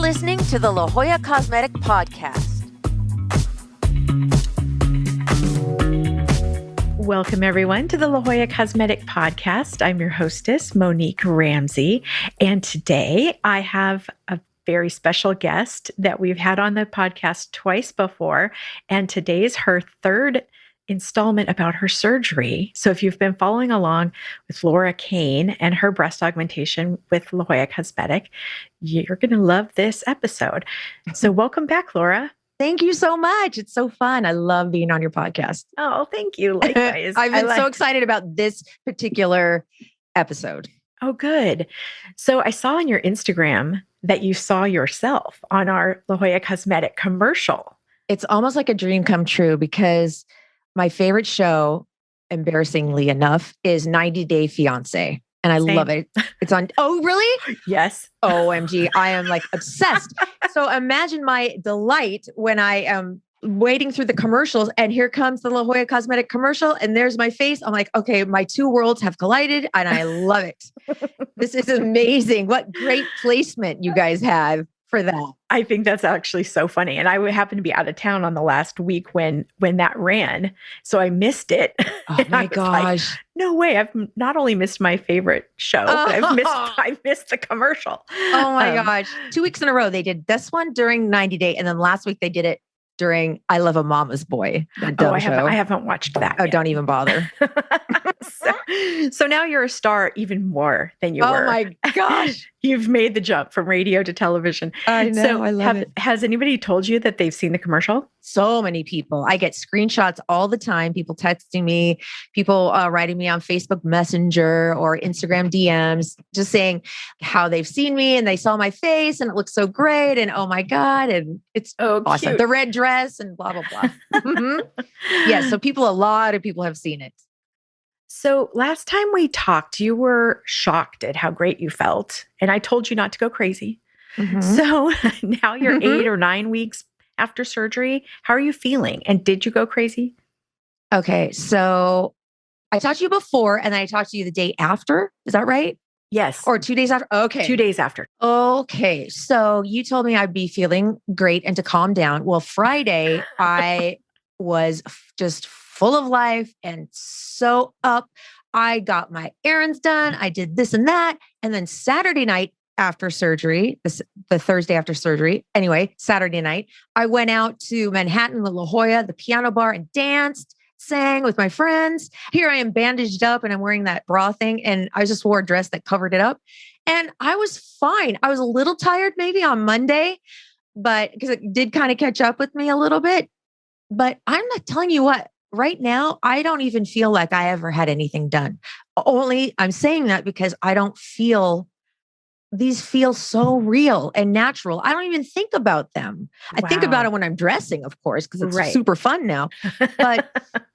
listening to the La Jolla Cosmetic Podcast. Welcome, everyone, to the La Jolla Cosmetic Podcast. I'm your hostess, Monique Ramsey. And today I have a very special guest that we've had on the podcast twice before. And today is her third installment about her surgery. So if you've been following along with Laura Kane and her breast augmentation with La Jolla Cosmetic, you're going to love this episode. So welcome back, Laura. Thank you so much. It's so fun. I love being on your podcast. Oh, thank you. Likewise. I've been so excited about this particular episode. Oh, good. So I saw on your Instagram that you saw yourself on our La Jolla Cosmetic commercial. It's almost like a dream come true because my favorite show, embarrassingly enough, is 90 Day Fiancé. And I love it. It's on. Oh, really? Yes. OMG. I am like obsessed. So imagine my delight when I am waiting through the commercials and here comes the La Jolla Cosmetic commercial and there's my face. I'm like, okay, my two worlds have collided and I love it. This is amazing. What great placement you guys have for that. I think that's actually so funny. And I happened to be out of town on the last week when that ran. So I missed it. Oh my gosh. Like, no way. I've not only missed my favorite show, but I've missed the commercial. Oh my gosh. 2 weeks in a row. They did this one during 90 Day. And then last week they did it during I Love a Mama's Boy. I haven't watched that. Oh, yet. Don't even bother. So now you're a star even more than you were. Oh my gosh. You've made the jump from radio to television. I know. So I love it. Has anybody told you that they've seen the commercial? So many people. I get screenshots all the time. People texting me, people writing me on Facebook Messenger or Instagram DMs, just saying how they've seen me and they saw my face and it looks so great. And oh my God. And it's awesome. Cute. The red dress and blah, blah, blah. Yeah. So a lot of people have seen it. So last time we talked, you were shocked at how great you felt. And I told you not to go crazy. Mm-hmm. So now you're 8 or 9 weeks after surgery. How are you feeling? And did you go crazy? Okay. So I talked to you before and then I talked to you the day after. Is that right? Yes. Or 2 days after? Okay. 2 days after. Okay. So you told me I'd be feeling great and to calm down. Well, Friday, I was just full of life and so up. I got my errands done. I did this and that. And then Saturday night after surgery, the Thursday after surgery, anyway, Saturday night, I went out to Manhattan, the La Jolla, the piano bar and danced, sang with my friends. Here I am bandaged up and I'm wearing that bra thing. And I just wore a dress that covered it up. And I was fine. I was a little tired maybe on Monday, but because it did kind of catch up with me a little bit. But I'm not telling you what. Right now, I don't even feel like I ever had anything done. Only I'm saying that because these feel so real and natural. I don't even think about them. Wow. I think about it when I'm dressing, of course, because it's super fun now. But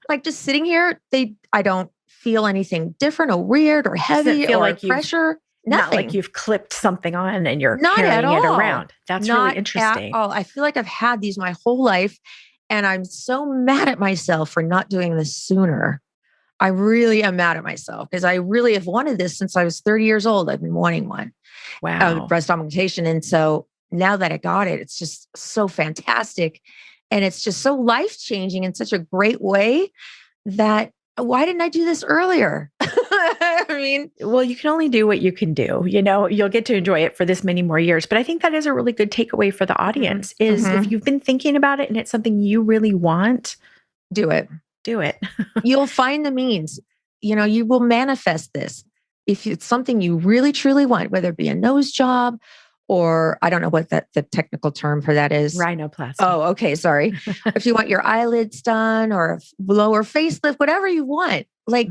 like just sitting here, I don't feel anything different or weird or heavy or like pressure. Nothing. Not like you've clipped something on and you're not carrying at all. it around. That's not really interesting. At all. I feel like I've had these my whole life. And I'm so mad at myself for not doing this sooner. I really am mad at myself because I really have wanted this since I was 30 years old. I've been wanting one. Wow. Breast augmentation. And so now that I got it, it's just so fantastic. And it's just so life-changing in such a great way that why didn't I do this earlier? I mean, well, you can only do what you can do. You know, you'll get to enjoy it for this many more years. But I think that is a really good takeaway for the audience is if you've been thinking about it and it's something you really want, do it. Do it. You'll find the means. You know, you will manifest this. If it's something you really, truly want, whether it be a nose job or I don't know what the technical term for that is. Rhinoplasty. Oh, okay. Sorry. If you want your eyelids done or a lower facelift, whatever you want, like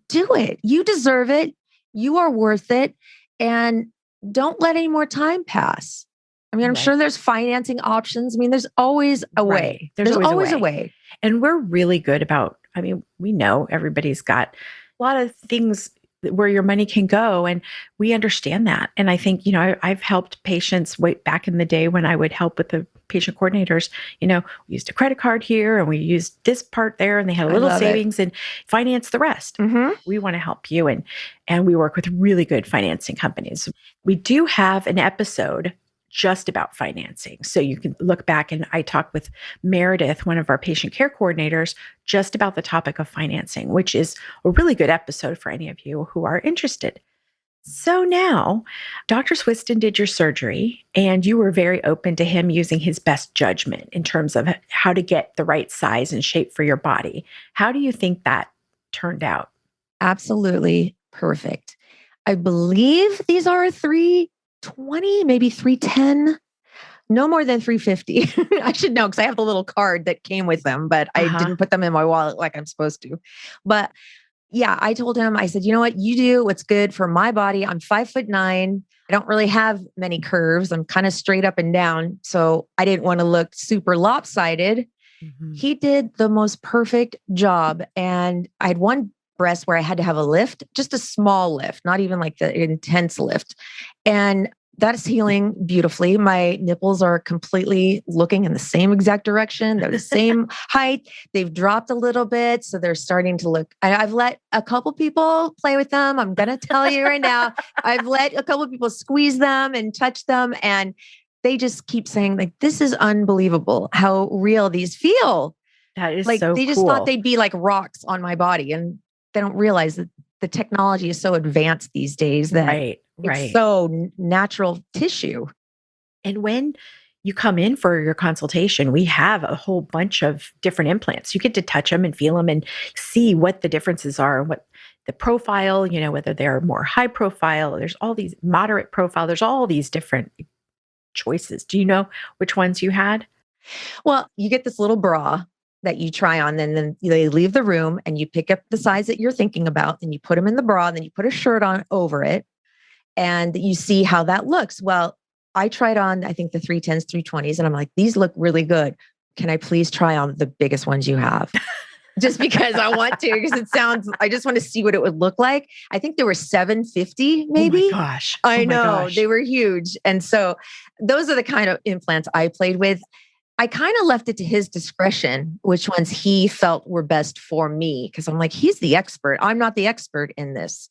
do it. You deserve it. You are worth it. And don't let any more time pass. I mean, I'm sure there's financing options. I mean, there's always a way. There's always a way. And we're really good about, I mean, we know everybody's got a lot of things where your money can go. And we understand that. And I think, you know, I've helped patients way back in the day when I would help with the patient coordinators, you know, we used a credit card here and we used this part there and they had a little savings and finance the rest. We want to help you. And we work with really good financing companies. We do have an episode just about financing. So you can look back, and I talked with Meredith, one of our patient care coordinators, just about the topic of financing, which is a really good episode for any of you who are interested. So now, Dr. Swiston did your surgery, and you were very open to him using his best judgment in terms of how to get the right size and shape for your body. How do you think that turned out? Absolutely perfect. I believe these are 320, maybe 310. No more than 350. I should know because I have the little card that came with them, but I didn't put them in my wallet like I'm supposed to. But yeah, I told him, I said, you know what, you do what's good for my body. I'm 5'9". I don't really have many curves. I'm kind of straight up and down. So I didn't want to look super lopsided. Mm-hmm. He did the most perfect job. And I had one breast where I had to have a lift, just a small lift, not even like the intense lift. And that is healing beautifully. My nipples are completely looking in the same exact direction. They're the same height. They've dropped a little bit. So they're starting to look, I've let a couple people play with them. I'm going to tell you right now, I've let a couple people squeeze them and touch them. And they just keep saying like, this is unbelievable how real these feel. That is like so they just cool. thought they'd be like rocks on my body. And they don't realize that the technology is so advanced these days that it's so natural tissue. And when you come in for your consultation, we have a whole bunch of different implants. You get to touch them and feel them and see what the differences are and what the profile, whether they're more high profile, there's all these moderate profile, there's all these different choices. Do you know which ones you had? Well, you get this little bra that you try on, and then they leave the room and you pick up the size that you're thinking about, and you put them in the bra, and then you put a shirt on over it, and you see how that looks. Well, I tried on, I think the 310s, 320s, and I'm like, these look really good. Can I please try on the biggest ones you have? Just because I want to, because I just want to see what it would look like. I think there were 750 maybe. Oh my gosh. I know. They were huge. And so those are the kind of implants I played with. I kind of left it to his discretion, which ones he felt were best for me. Because I'm like, he's the expert. I'm not the expert in this.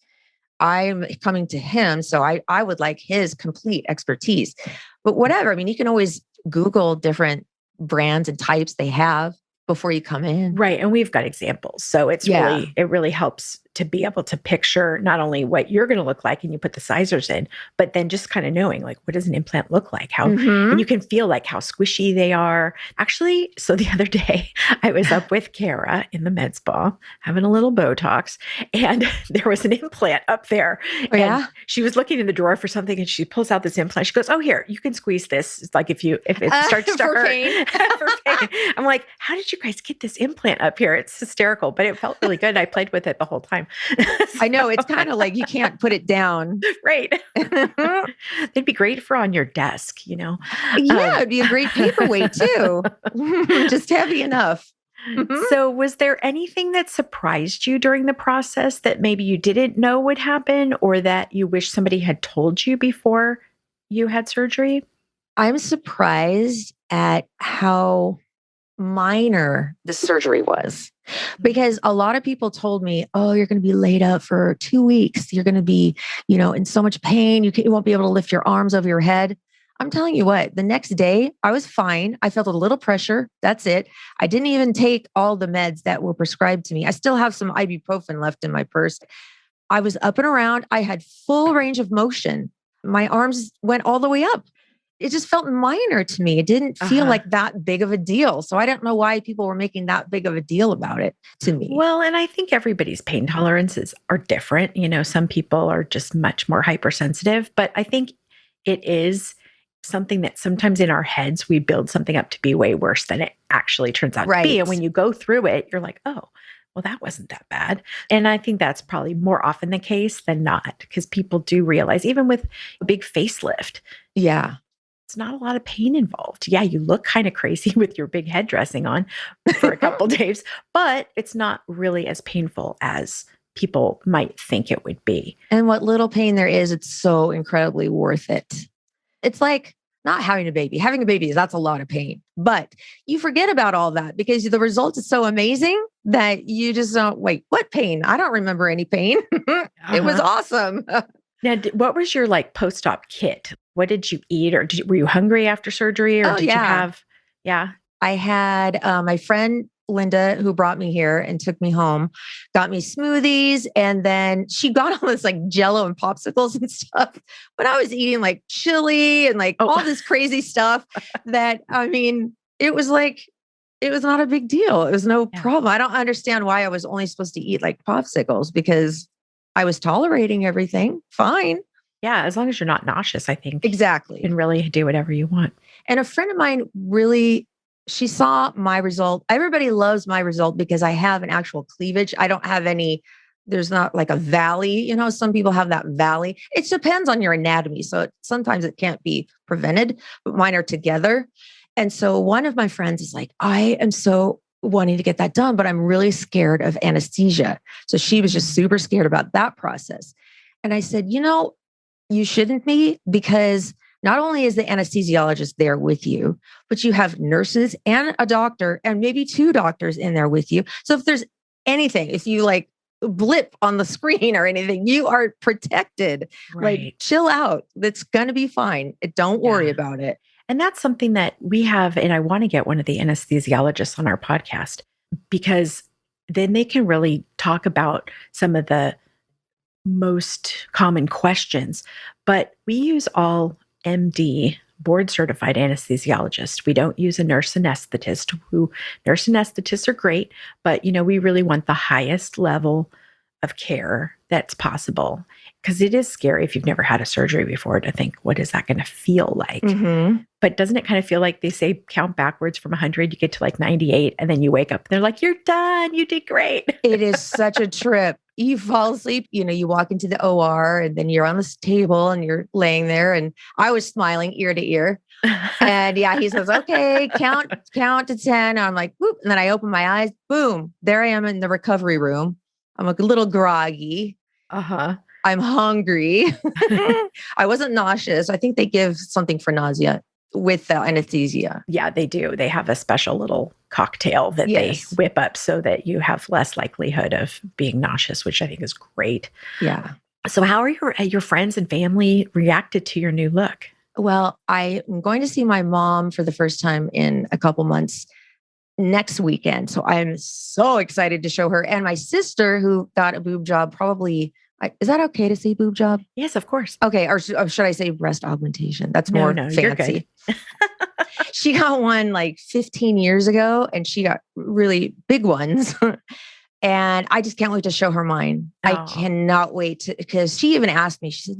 I'm coming to him. So I would like his complete expertise. But whatever. I mean, you can always Google different brands and types they have before you come in. Right. And we've got examples. So it really helps to be able to picture not only what you're going to look like and you put the sizers in, but then just kind of knowing like, what does an implant look like? How, and you can feel like how squishy they are. Actually, so the other day I was up with Kara in the med spa having a little Botox, and there was an implant up there. Oh, yeah? And she was looking in the drawer for something, and she pulls out this implant. She goes, oh, here, you can squeeze this. It's like if it starts to hurt. Pain. For pain. I'm like, how did you guys get this implant up here? It's hysterical, but it felt really good. I played with it the whole time. I know. It's kind of like you can't put it down. Right. They'd be great for on your desk, Yeah, it'd be a great paperweight too. Just heavy enough. So was there anything that surprised you during the process that maybe you didn't know would happen, or that you wish somebody had told you before you had surgery? I'm surprised at how minor the surgery was, because a lot of people told me, oh, you're going to be laid up for 2 weeks. You're going to be, in so much pain. You won't be able to lift your arms over your head. I'm telling you what, the next day I was fine. I felt a little pressure. That's it. I didn't even take all the meds that were prescribed to me. I still have some ibuprofen left in my purse. I was up and around. I had full range of motion. My arms went all the way up. It just felt minor to me. It didn't feel like that big of a deal. So I don't know why people were making that big of a deal about it to me. Well, and I think everybody's pain tolerances are different. Some people are just much more hypersensitive, but I think it is something that sometimes in our heads, we build something up to be way worse than it actually turns out to be. And when you go through it, you're like, oh, well, that wasn't that bad. And I think that's probably more often the case than not, because people do realize, even with a big facelift. Yeah. It's not a lot of pain involved. Yeah, you look kind of crazy with your big head dressing on for a couple days, but it's not really as painful as people might think it would be. And what little pain there is, it's so incredibly worth it. It's like not having a baby. Having a baby, that's a lot of pain. But you forget about all that because the result is so amazing that you just don't, wait, what pain? I don't remember any pain. It was awesome. Now, what was your like post-op kit? What did you eat, or were you hungry after surgery, or Oh, did you yeah. have? Yeah. I had my friend Linda, who brought me here and took me home, got me smoothies. And then she got all this like jello and popsicles and stuff. But I was eating like chili and like Oh. all this crazy stuff that, I mean, it was like, it was not a big deal. It was no Yeah. problem. I don't understand why I was only supposed to eat like popsicles because I was tolerating everything fine. Yeah, as long as you're not nauseous, I think Exactly. you can really do whatever you want. And a friend of mine really, she saw my result. Everybody loves my result because I have an actual cleavage. I don't have any, there's not like a valley. You know, some people have that valley. It depends on your anatomy. So sometimes it can't be prevented, but mine are together. And so one of my friends is like, I am so wanting to get that done, but I'm really scared of anesthesia. So she was just super scared about that process. And I said, you know, you shouldn't be, because not only is the anesthesiologist there with you, but you have nurses and a doctor and maybe two doctors in there with you. So if there's anything, if you like blip on the screen or anything, you are protected. Right. Like chill out. That's going to be fine. Don't worry Yeah. about it. And that's something that we have, and I want to get one of the anesthesiologists on our podcast, because then they can really talk about some of the most common questions. But we use all MD, board certified anesthesiologists. We don't use a nurse anesthetist. Nurse anesthetists are great, but we really want the highest level of care that's possible, because it is scary if you've never had a surgery before to think, what is that going to feel like? Mm-hmm. But doesn't it kind of feel like they say count backwards from 100, you get to like 98, and then you wake up and they're like, you're done, you did great. It is such a trip. You fall asleep, you walk into the OR and then you're on this table and you're laying there. And I was smiling ear to ear. And yeah, he says, okay, count to 10. I'm like, whoop. And then I open my eyes, boom, there I am in the recovery room. I'm a little groggy. Uh-huh. I'm hungry. I wasn't nauseous. I think they give something for nausea with the anesthesia. Yeah, they do. They have a special little cocktail that Yes. they whip up so that you have less likelihood of being nauseous, which I think is great. Yeah. So how are your friends and family reacted to your new look? Well, I'm going to see my mom for the first time in a couple months next weekend. So I'm so excited to show her. And my sister, who got a boob job, probably, is that okay to say boob job? Yes, of course. Okay. Or should I say breast augmentation? That's No, more you're fancy. She got one like 15 years ago and she got really big ones. And I just can't wait to show her mine. Oh. I cannot wait because she even asked me, she said,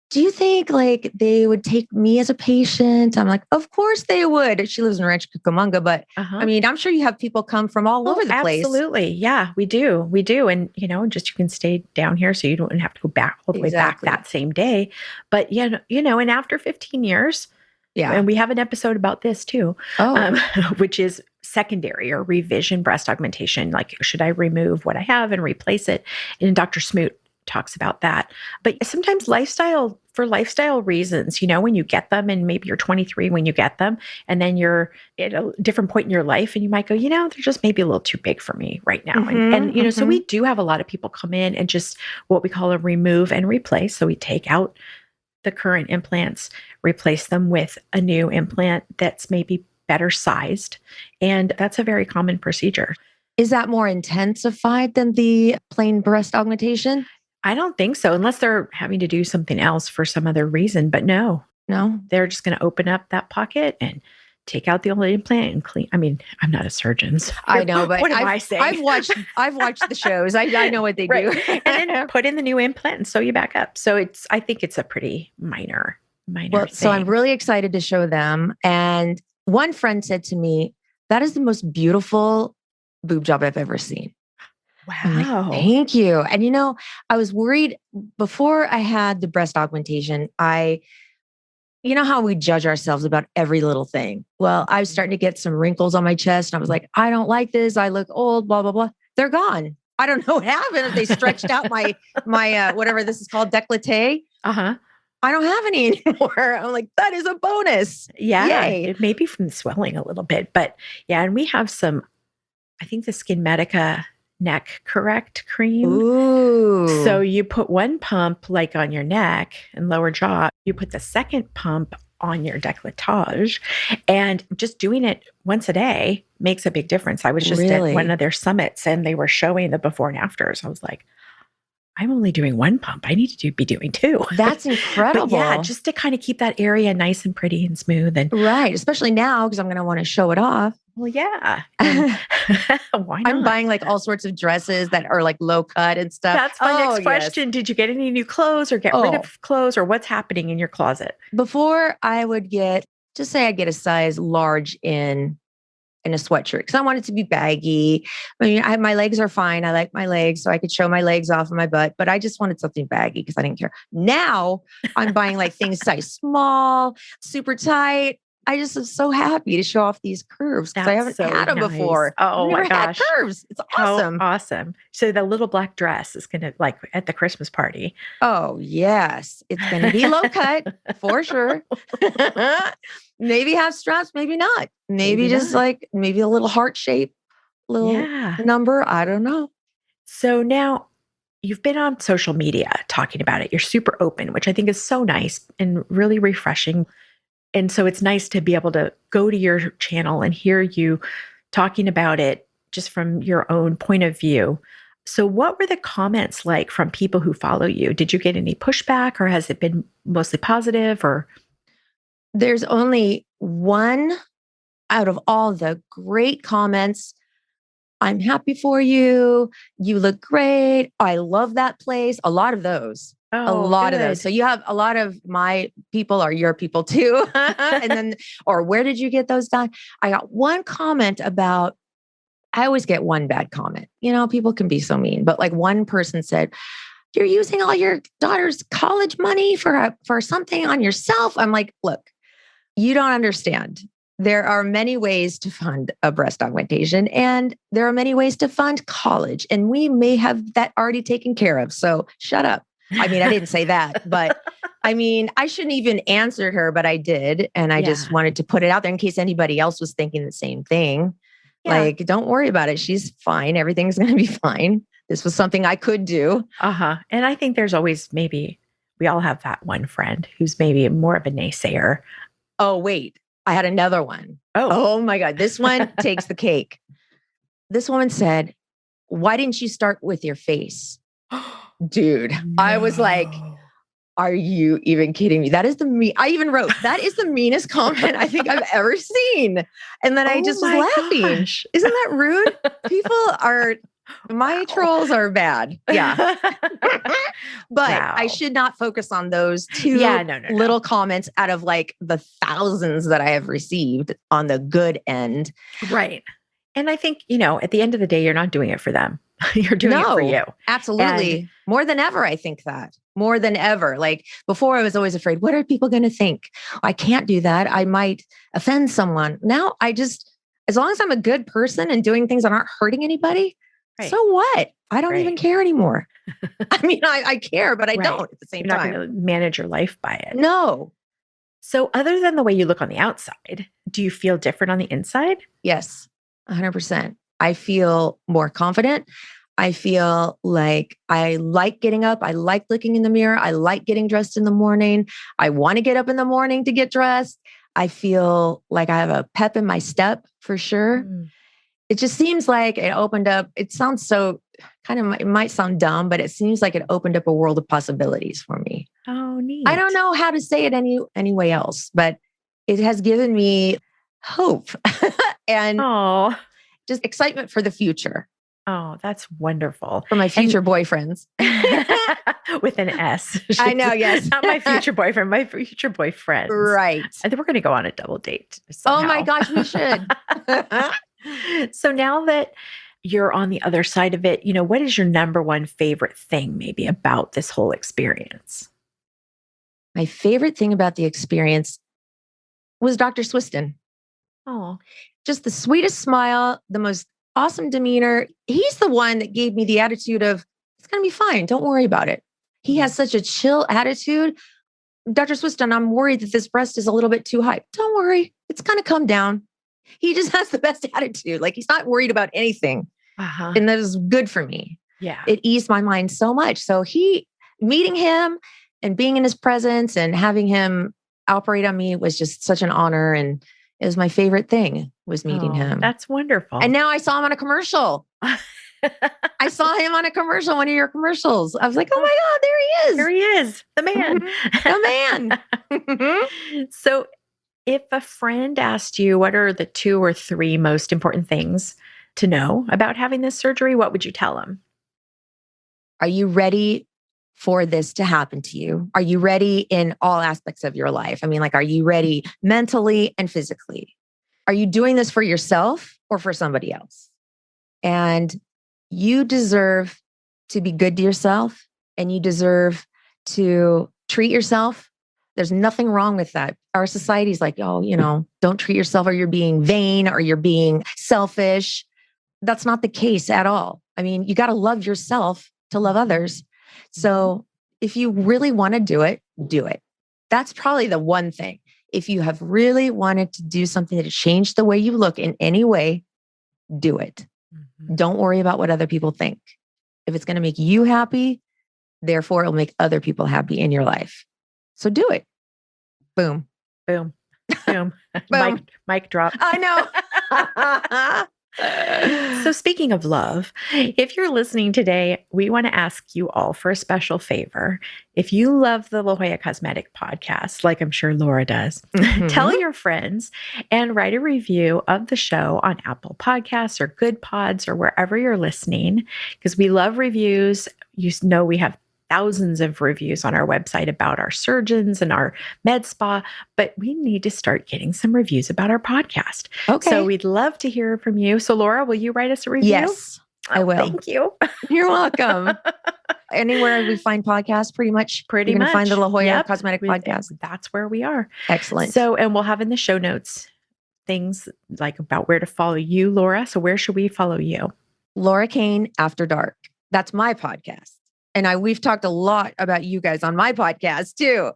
do you think like they would take me as a patient? I'm like, of course they would. She lives in Rancho Cucamonga, but I mean, I'm sure you have people come from all over the place. Absolutely. Yeah, we do. We do. And, just you can stay down here so you don't have to go back all the way back that same day. But, and after 15 years, yeah, and we have an episode about this too, which is secondary or revision breast augmentation. Like, should I remove what I have and replace it? And Dr. Smoot talks about that. But sometimes for lifestyle reasons, when you get them, and maybe you're 23 when you get them, and then you're at a different point in your life and you might go, they're just maybe a little too big for me right now. And so we do have a lot of people come in and just what we call a remove and replace. So we take out the current implants, replace them with a new implant that's maybe better sized. And that's a very common procedure. Is that more intensified than the plain breast augmentation? I don't think so, unless they're having to do something else for some other reason. But no, they're just going to open up that pocket and take out the old implant and clean. I mean, I'm not a surgeon. So I know, but what am I saying? I've watched the shows. I know what they do. And then put in the new implant and sew you back up. So I think it's a pretty minor thing. So I'm really excited to show them. And one friend said to me, that is the most beautiful boob job I've ever seen. Wow. I'm like, thank you. And I was worried before I had the breast augmentation. You know how we judge ourselves about every little thing. Well, I was starting to get some wrinkles on my chest and I was like, I don't like this. I look old, blah, blah, blah. They're gone. I don't know what happened. If they stretched out my whatever this is called, décolleté. I don't have any anymore. I'm like, that is a bonus. Yeah. Yay. It may be from the swelling a little bit, but yeah. And we have some, I think the SkinMedica neck correct cream. Ooh. So you put one pump like on your neck and lower jaw, you put the second pump on your décolletage, and just doing it once a day makes a big difference. I was just at one Really? of their summits and they were showing the before and afters. I was like, I'm only doing one pump. I need to be doing two. That's But incredible. yeah, just to kind of keep that area nice and pretty and smooth. And Right. Especially now, because I'm going to want to show it off. well, yeah. And why I'm not? buying like all sorts of dresses that are like low cut and stuff. That's my Oh, next yes. question. Did you get any new clothes or get rid Oh. of clothes, or what's happening in your closet? Before I would get, just say I get a size large in a sweatshirt because I want it to be baggy. I mean, my legs are fine. I like my legs, so I could show my legs off of my butt, but I just wanted something baggy because I didn't care. Now I'm buying like things size small, super tight. I just am so happy to show off these curves because I That's haven't so had them nice. before. Oh I've my never had gosh. curves. It's How awesome. awesome. So the little black dress is going to, like at the Christmas party. Oh, yes. It's going to be low cut for sure. Maybe have straps, maybe not. Maybe just not. like maybe a little heart shape, little Yeah. number. I don't know. So now you've been on social media talking about it. You're super open, which I think is so nice and really refreshing. And so it's nice to be able to go to your channel and hear you talking about it just from your own point of view. So what were the comments like from people who follow you? Did you get any pushback, or has it been mostly positive? Or There's only one out of all the great comments. I'm happy for you. You look great. I love that place. A lot of those. A lot of those. So you have a lot of my people are your people too. And then, or where did you get those done? I got one comment about, I always get one bad comment. You know, people can be so mean, but like one person said, you're using all your daughter's college money for something on yourself. I'm like, look, you don't understand. There are many ways to fund a breast augmentation, and there are many ways to fund college. And we may have that already taken care of. So shut up. I mean, I didn't say that, but I mean, I shouldn't even answered her, but I did. And I just wanted to put it out there in case anybody else was thinking the same thing. Yeah. Like, don't worry about it. She's fine. Everything's going to be fine. This was something I could do. And I think there's always maybe, we all have that one friend who's maybe more of a naysayer. Oh, wait. I had another one. Oh my God. This one takes the cake. This woman said, why didn't you start with your face? Dude, I was like, are you even kidding me? That is I even wrote, that is the meanest comment I think I've ever seen. And then I just was laughing. Gosh. Isn't that rude? My trolls are bad. Yeah. But I should not focus on those two little comments out of like the thousands that I have received on the good end. Right. And I think, at the end of the day, you're not doing it for them. You're doing it for you. Absolutely. And more than ever, I think that. More than ever. Like before, I was always afraid, what are people going to think? I can't do that. I might offend someone. Now, as long as I'm a good person and doing things that aren't hurting anybody, so what? I don't even care anymore. I mean, I care, but I don't at the same time. You're not going to manage your life by it. No. So other than the way you look on the outside, do you feel different on the inside? Yes, 100%. I feel more confident. I feel like I like getting up. I like looking in the mirror. I like getting dressed in the morning. I want to get up in the morning to get dressed. I feel like I have a pep in my step for sure. It just seems like it opened up. It sounds so it might sound dumb, but it seems like it opened up a world of possibilities for me. Oh, neat. I don't know how to say it any way else, but it has given me hope and just excitement for the future. Oh, that's wonderful. For my future boyfriends. With an S. I know, yes. Not my future boyfriend, my future boyfriend. Right. I think we're going to go on a double date somehow. Oh my gosh, we should. So now that you're on the other side of it, what is your number one favorite thing maybe about this whole experience? My favorite thing about the experience was Dr. Swiston. Oh, just the sweetest smile, the most awesome demeanor. He's the one that gave me the attitude of, it's going to be fine. Don't worry about it. He has such a chill attitude. Dr. Swiston, I'm worried that this breast is a little bit too high. Don't worry. It's going to come down. He just has the best attitude. Like he's not worried about anything. Uh-huh. And that was good for me. Yeah. It eased my mind so much. So meeting him and being in his presence and having him operate on me was just such an honor. And it was my favorite thing, was meeting him. That's wonderful. And now I saw him on a commercial. I saw him on a commercial, one of your commercials. I was like, oh my God, there he is. There he is, the man. The man. So if a friend asked you, what are the 2 or 3 most important things to know about having this surgery, what would you tell them? Are you ready for this to happen to you? Are you ready in all aspects of your life? I mean, like, are you ready mentally and physically? Are you doing this for yourself or for somebody else? And you deserve to be good to yourself, and you deserve to treat yourself. There's nothing wrong with that. Our society's like, oh, don't treat yourself, or you're being vain, or you're being selfish. That's not the case at all. I mean, you got to love yourself to love others. So if you really want to do it, do it. That's probably the one thing. If you have really wanted to do something to change the way you look in any way, do it. Mm-hmm. Don't worry about what other people think. If it's going to make you happy, therefore it'll make other people happy in your life. So do it. Boom. Boom. Boom. Boom. Mic drop. I know. So speaking of love, if you're listening today, we want to ask you all for a special favor. If you love the La Jolla Cosmetic podcast, like I'm sure Laura does, tell your friends and write a review of the show on Apple Podcasts or Good Pods or wherever you're listening, because we love reviews. You know, we have thousands of reviews on our website about our surgeons and our med spa, but we need to start getting some reviews about our podcast. Okay. So we'd love to hear from you. So Laura, will you write us a review? Yes, I will. Thank you. You're welcome. Anywhere we find podcasts, pretty much. You're going to find the La Jolla Cosmetic Podcast. That's where we are. Excellent. So, and we'll have in the show notes things like about where to follow you, Laura. So where should we follow you? Laura Kane After Dark. That's my podcast. And we've talked a lot about you guys on my podcast too,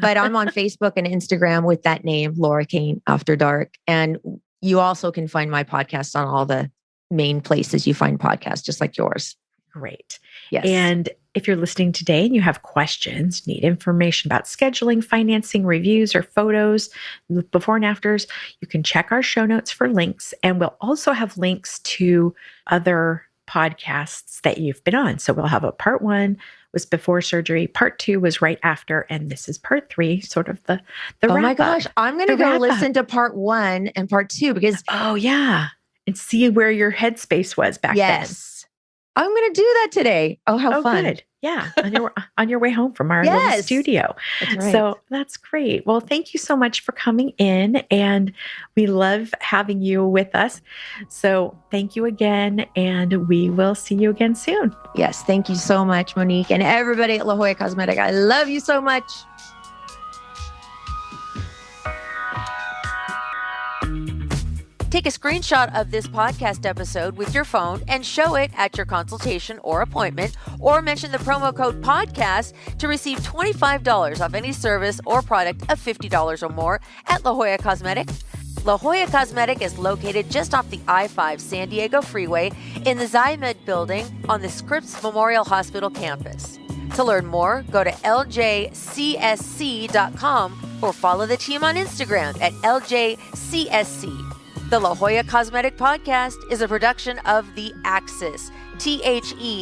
but I'm on Facebook and Instagram with that name, Laura Kane After Dark. And you also can find my podcast on all the main places you find podcasts, just like yours. Great. Yes. And if you're listening today and you have questions, need information about scheduling, financing, reviews, or photos, before and afters, you can check our show notes for links. And we'll also have links to other podcasts that you've been on. So we'll have a part 1 was before surgery, part 2 was right after, and this is part 3, sort of the oh wrap my up. gosh, I'm going to go listen to part 1 and part 2 because and see where your headspace was back then. Yes. I'm going to do that today. Oh, how fun. Good. Yeah. On your way home from our little studio. That's right. So that's great. Well, thank you so much for coming in, and we love having you with us. So thank you again, and we will see you again soon. Yes. Thank you so much, Monique, and everybody at La Jolla Cosmetic. I love you so much. Take a screenshot of this podcast episode with your phone and show it at your consultation or appointment, or mention the promo code podcast to receive $25 off any service or product of $50 or more at La Jolla Cosmetic. La Jolla Cosmetic is located just off the I-5 San Diego Freeway in the Zymed building on the Scripps Memorial Hospital campus. To learn more, go to ljcsc.com or follow the team on Instagram at ljcsc. The La Jolla Cosmetic Podcast is a production of The Axis, TheAxis.io.